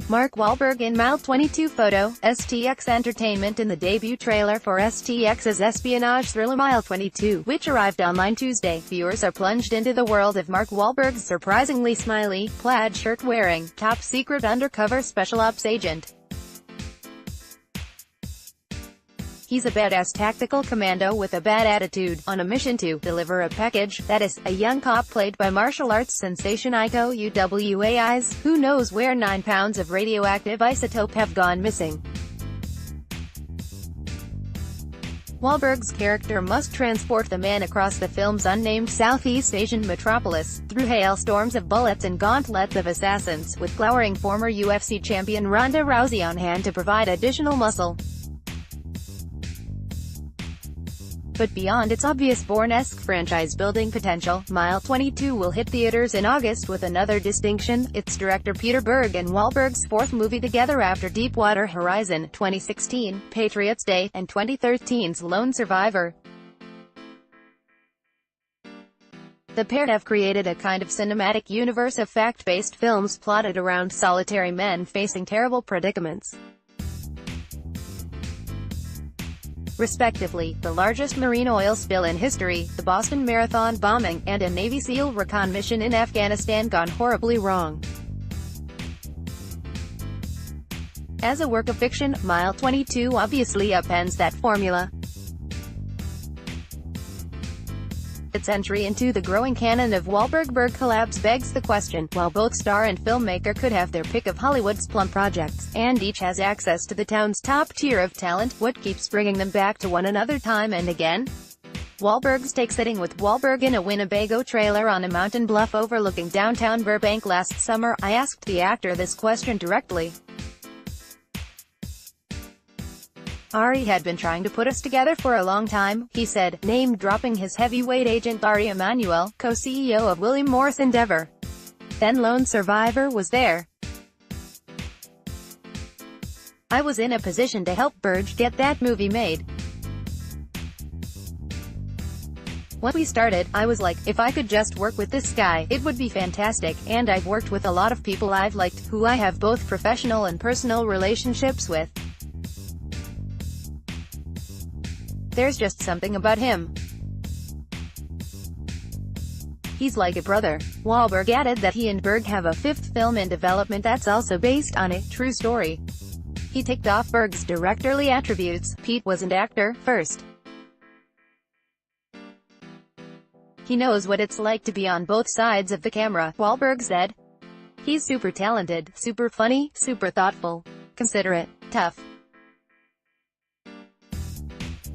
Mark Wahlberg in Mile 22 photo, STX Entertainment in the debut trailer for STX's espionage thriller Mile 22, which arrived online Tuesday. Viewers are plunged into the world of Mark Wahlberg's surprisingly smiley, plaid shirt-wearing, top-secret undercover special ops agent. He's a badass tactical commando with a bad attitude, on a mission to deliver a package. That is, a young cop played by martial arts sensation Iko Uwais, who knows where 9 pounds of radioactive isotope have gone missing. Wahlberg's character must transport the man across the film's unnamed Southeast Asian metropolis, through hailstorms of bullets and gauntlets of assassins, with glowering former UFC champion Ronda Rousey on hand to provide additional muscle. But beyond its obvious Bourne-esque franchise-building potential, Mile 22 will hit theaters in August with another distinction: its director Peter Berg and Wahlberg's 4th movie together after Deepwater Horizon, 2016, Patriots Day, and 2013's Lone Survivor. The pair have created a kind of cinematic universe of fact-based films plotted around solitary men facing terrible predicaments. Respectively, the largest marine oil spill in history, the Boston Marathon bombing, and a Navy SEAL recon mission in Afghanistan gone horribly wrong. As a work of fiction, Mile 22 obviously upends that formula. Its entry into the growing canon of Wahlberg-Berg collabs begs the question: while both star and filmmaker could have their pick of Hollywood's plum projects, and each has access to the town's top tier of talent, what keeps bringing them back to one another time and again? Wahlberg's take. Sitting with Wahlberg in a Winnebago trailer on a mountain bluff overlooking downtown Burbank last summer, I asked the actor this question directly. Ari had been trying to put us together for a long time, he said, name-dropping his heavyweight agent Ari Emanuel, co-CEO of William Morris Endeavor. Then Lone Survivor was there. I was in a position to help Berg get that movie made. When we started, I was like, if I could just work with this guy, it would be fantastic, and I've worked with a lot of people I've liked, who I have both professional and personal relationships with. There's just something about him. He's like a brother. Wahlberg added that he and Berg have a 5th film in development that's also based on a true story. He ticked off Berg's directorial attributes. Pete was an actor, first. He knows what it's like to be on both sides of the camera, Wahlberg said. He's super talented, super funny, super thoughtful, considerate, tough.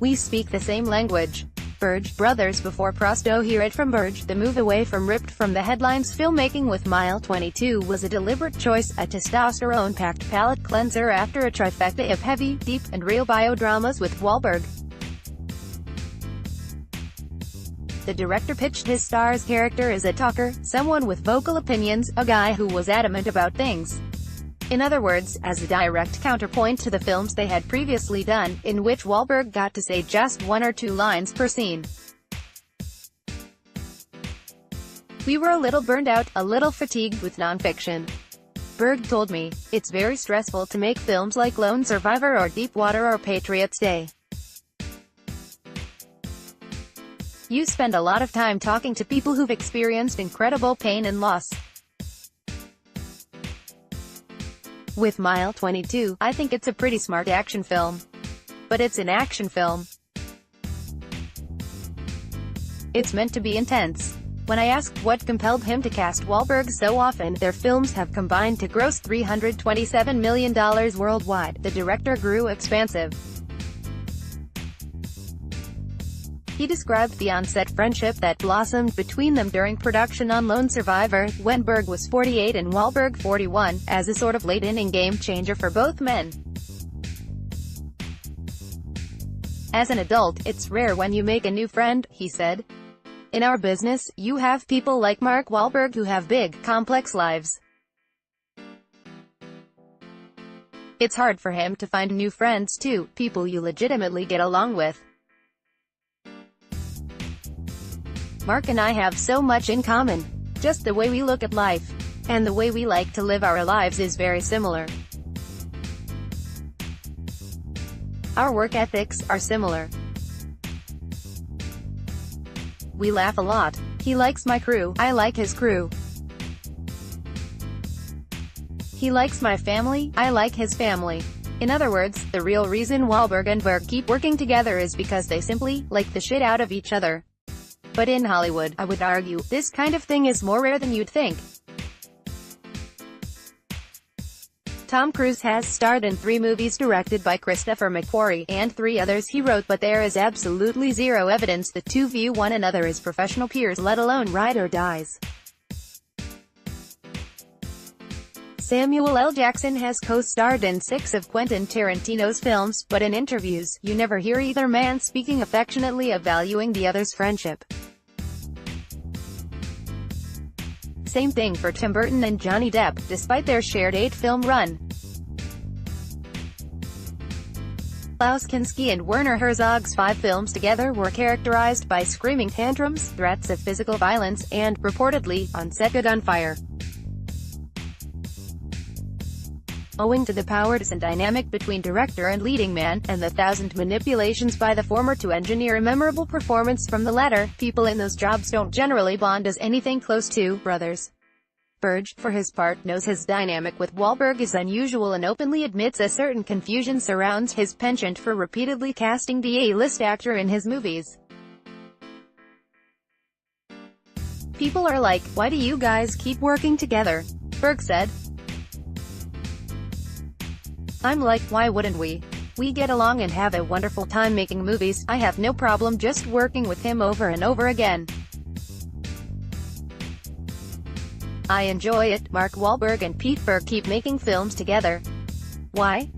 We speak the same language. Berg brothers before Prosto. Hear it from Berg. The move away from ripped from the headlines filmmaking with Mile 22 was a deliberate choice, a testosterone-packed palate cleanser after a trifecta of heavy, deep, and real biodramas with Wahlberg. The director pitched his star's character as a talker, someone with vocal opinions, a guy who was adamant about things. In other words, as a direct counterpoint to the films they had previously done, in which Wahlberg got to say just 1 or 2 lines per scene. We were a little burned out, a little fatigued with non-fiction. Berg told me, it's very stressful to make films like Lone Survivor or Deepwater or Patriots Day. You spend a lot of time talking to people who've experienced incredible pain and loss. With Mile 22, I think it's a pretty smart action film. But it's an action film. It's meant to be intense. When I asked what compelled him to cast Wahlberg so often, their films have combined to gross $327 million worldwide, the director grew expansive. He described the on-set friendship that blossomed between them during production on Lone Survivor, when Berg was 48 and Wahlberg 41, as a sort of late-inning game-changer for both men. As an adult, it's rare when you make a new friend, he said. In our business, you have people like Mark Wahlberg who have big, complex lives. It's hard for him to find new friends too, people you legitimately get along with. Mark and I have so much in common. Just the way we look at life. And the way we like to live our lives is very similar. Our work ethics are similar. We laugh a lot. He likes my crew, I like his crew. He likes my family, I like his family. In other words, the real reason Wahlberg and Berg keep working together is because they simply like the shit out of each other. But in Hollywood, I would argue, this kind of thing is more rare than you'd think. Tom Cruise has starred in 3 movies directed by Christopher McQuarrie, and 3 others he wrote, but there is absolutely zero evidence the two view one another as professional peers, let alone ride or dies. Samuel L. Jackson has co-starred in 6 of Quentin Tarantino's films, but in interviews, you never hear either man speaking affectionately of valuing the other's friendship. Same thing for Tim Burton and Johnny Depp, despite their shared 8-film run. Klaus Kinski and Werner Herzog's 5 films together were characterized by screaming tantrums, threats of physical violence, and, reportedly, on-set gunfire. Owing to the power dynamic between director and leading man, and the 1,000 manipulations by the former to engineer a memorable performance from the latter, people in those jobs don't generally bond as anything close to brothers. Berg, for his part, knows his dynamic with Wahlberg is unusual and openly admits a certain confusion surrounds his penchant for repeatedly casting the A-list actor in his movies. People are like, why do you guys keep working together? Berg said. I'm like, why wouldn't we? We get along and have a wonderful time making movies. I have no problem just working with him over and over again. I enjoy it. Mark Wahlberg and Berg keep making films together. Why?